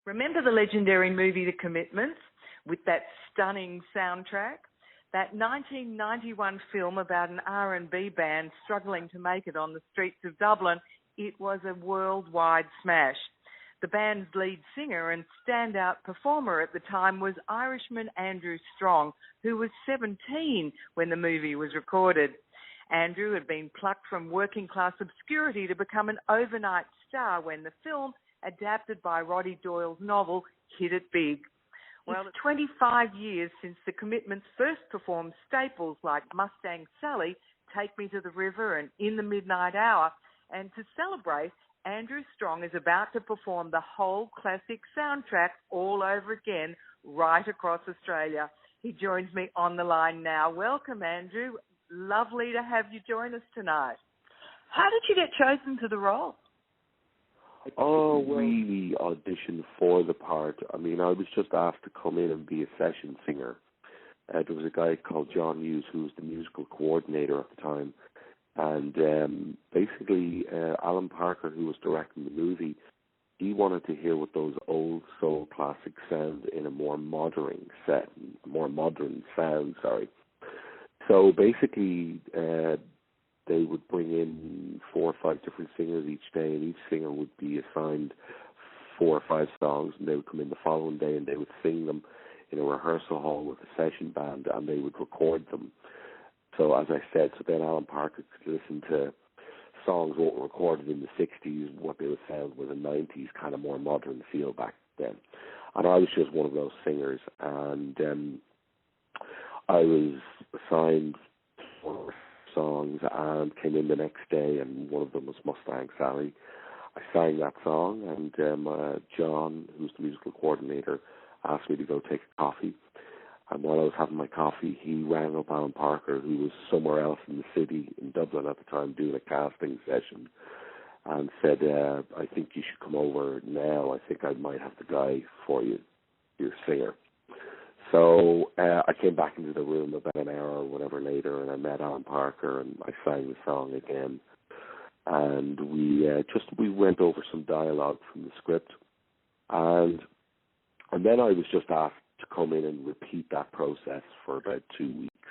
Remember the legendary movie The Commitments with that stunning soundtrack? That 1991 film about an R&B band struggling to make it on the streets of Dublin, it was a worldwide smash. The band's lead singer and standout performer at the time was Irishman Andrew Strong, who was 17 when the movie was recorded. Andrew had been plucked from working-class obscurity to become an overnight star when the film, adapted by Roddy Doyle's novel, hit it big. Well, it's 25 years since The Commitments first performed staples like Mustang Sally, Take Me to the River and In the Midnight Hour. And to celebrate, Andrew Strong is about to perform the whole classic soundtrack all over again right across Australia. He joins me on the line now. Welcome, Andrew. Lovely to have you join us tonight. How did you get chosen to the role? Oh, we auditioned for the part. I mean, I was just asked to come in and be a session singer. There was a guy called John Hughes who was the musical coordinator at the time. And basically, Alan Parker, who was directing the movie, he wanted to hear what those old soul classics sound in a more modern sound. So basically, they would bring in 4 or 5 different singers each day, and each singer would be assigned 4 or 5 songs, and they would come in the following day and they would sing them in a rehearsal hall with a session band, and they would record them. So as I said, so then Alan Parker could listen to songs that were recorded in the 60s, what they would sound with a 90s kind of more modern feel back then. And I was just one of those singers, and I was assigned 4 songs and came in the next day, and one of them was Mustang Sally. I sang that song, and John, who's the musical coordinator, asked me to go take a coffee. And while I was having my coffee, he rang up Alan Parker, who was somewhere else in the city, in Dublin at the time, doing a casting session, and said, I think you should come over now. I think I might have the guy for you, your singer. So I came back into the room about an hour or whatever later, and I met Alan Parker, and I sang the song again. And we went over some dialogue from the script, and then I was just asked to come in and repeat that process for about 2 weeks.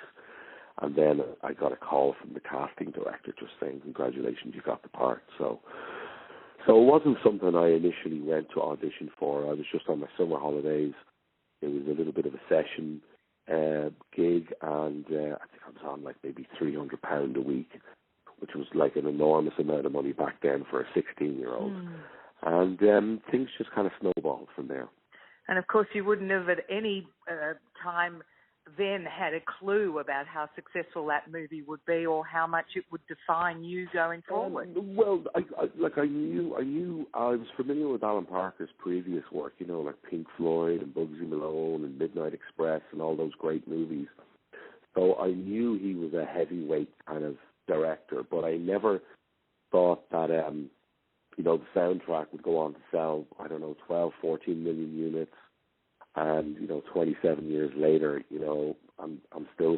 And then I got a call from the casting director just saying, congratulations, you got the part. So it wasn't something I initially went to audition for. I was just on my summer holidays. It was a little bit of a session gig, and I think I was on like maybe £300 a week, which was like an enormous amount of money back then for a 16-year-old. And things just kind of snowballed from there. And, of course, you wouldn't have at any time then had a clue about how successful that movie would be or how much it would define you going forward. Well, I knew I was familiar with Alan Parker's previous work, you know, like Pink Floyd and Bugsy Malone and Midnight Express and all those great movies. So I knew he was a heavyweight kind of director, but I never thought that the soundtrack would go on to sell, 12, 14 million units. And, 27 years later, I'm still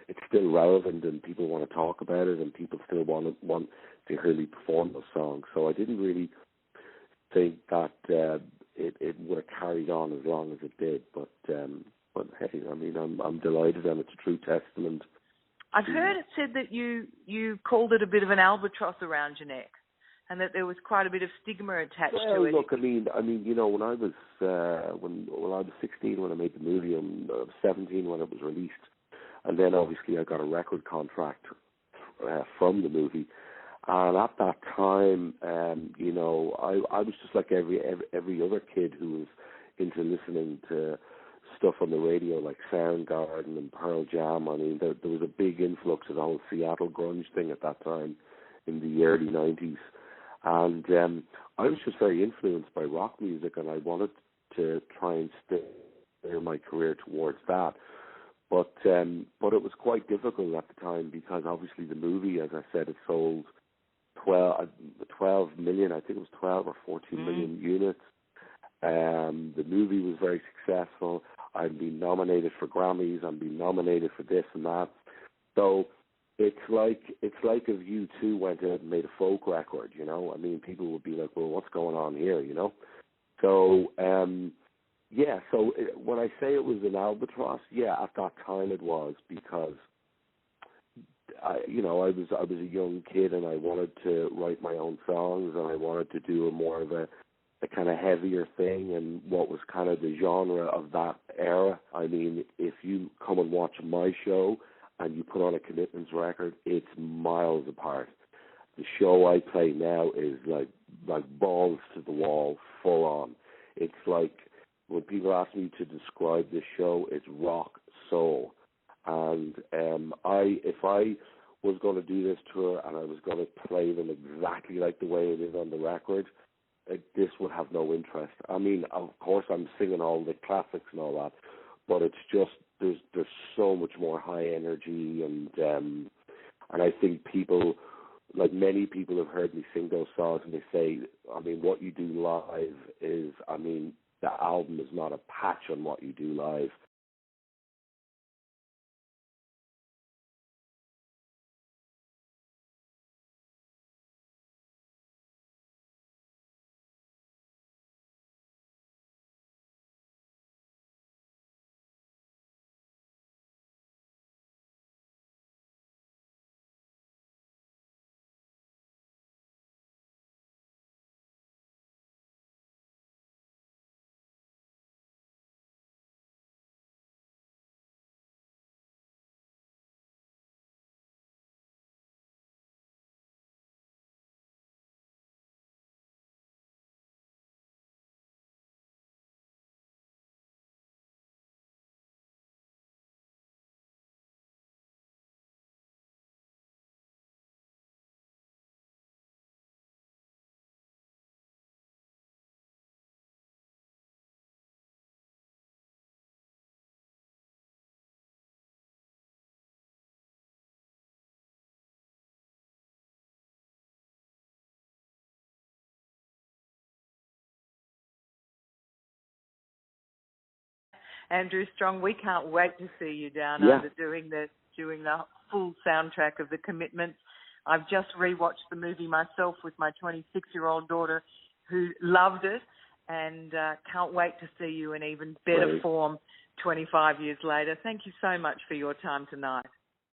it's still relevant, and people want to talk about it, and people still want to hear me perform those songs. So I didn't really think that it would have carried on as long as it did. But hey, I'm delighted, and it's a true testament. I've heard it said that you called it a bit of an albatross around your neck, and that there was quite a bit of stigma attached to it. Look, when I was when I was 16 when I made the movie, and 17 when it was released, and then obviously I got a record contract from the movie, and at that time, I was just like every other kid who was into listening to stuff on the radio like Soundgarden and Pearl Jam. I mean, there was a big influx of the whole Seattle grunge thing at that time in the early 90s. And I was just very influenced by rock music, and I wanted to try and steer my career towards that. But it was quite difficult at the time because obviously the movie, as I said, it sold 12 million, I think it was 12 or 14 million units. The movie was very successful. I'd been nominated for Grammys. I'd been nominated for this and that. So it's like if U2 went out and made a folk record, I mean, people would be like, well, what's going on here, So, so when I say it was an Albatross, at that time it was, because I was a young kid and I wanted to write my own songs, and I wanted to do more of a kind of heavier thing, and what was kind of the genre of that era. I mean, if you come and watch my show and you put on a Commitments record, it's miles apart. The show I play now is like balls to the wall, full on. It's like, when people ask me to describe this show, it's rock soul. And if I was going to do this tour and I was going to play them exactly like the way it is on the record, this would have no interest. I mean, of course, I'm singing all the classics and all that, but it's just there's so much more high energy, and I think people, like many people, have heard me sing those songs, and they say, I mean, what you do live is, I mean, the album is not a patch on what you do live. Andrew Strong, we can't wait to see you down under doing the full soundtrack of the Commitments. I've just rewatched the movie myself with my 26-year-old daughter, who loved it, and can't wait to see you in even better form 25 years later. Thank you so much for your time tonight.